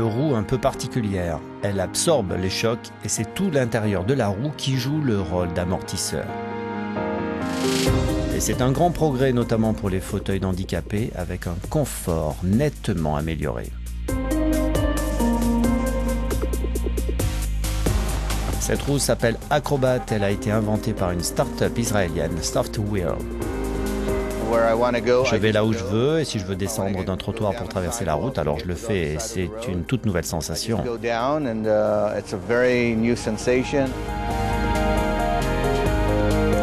une roue un peu particulière. Elle absorbe les chocs et c'est tout l'intérieur de la roue qui joue le rôle d'amortisseur. Et c'est un grand progrès, notamment pour les fauteuils d'handicapés, avec un confort nettement amélioré. Cette roue s'appelle Acrobat, elle a été inventée par une start-up israélienne, Softwheel. Je vais là où je veux et si je veux descendre d'un trottoir pour traverser la route, alors je le fais et c'est une toute nouvelle sensation.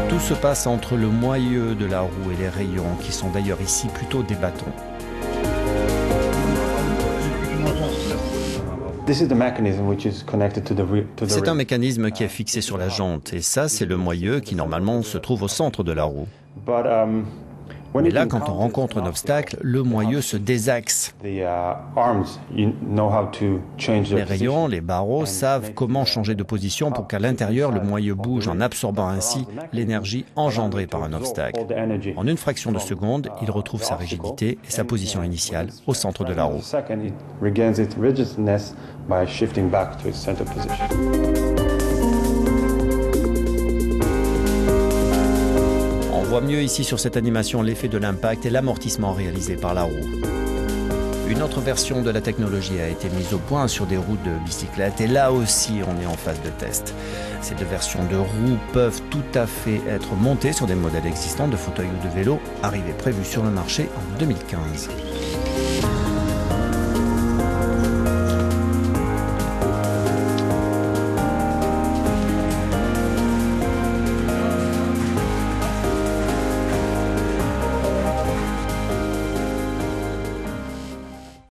Tout se passe entre le moyeu de la roue et les rayons, qui sont d'ailleurs ici plutôt des bâtons. C'est un mécanisme qui est fixé sur la jante et ça c'est le moyeu qui normalement se trouve au centre de la roue. Mais là, quand on rencontre un obstacle, le moyeu se désaxe. Les rayons, les barreaux savent comment changer de position pour qu'à l'intérieur, le moyeu bouge en absorbant ainsi l'énergie engendrée par un obstacle. En une fraction de seconde, il retrouve sa rigidité et sa position initiale au centre de la roue. On voit mieux ici sur cette animation l'effet de l'impact et l'amortissement réalisé par la roue. Une autre version de la technologie a été mise au point sur des roues de bicyclette et là aussi on est en phase de test. Ces deux versions de roues peuvent tout à fait être montées sur des modèles existants de fauteuils ou de vélos, arrivés prévus sur le marché en 2015.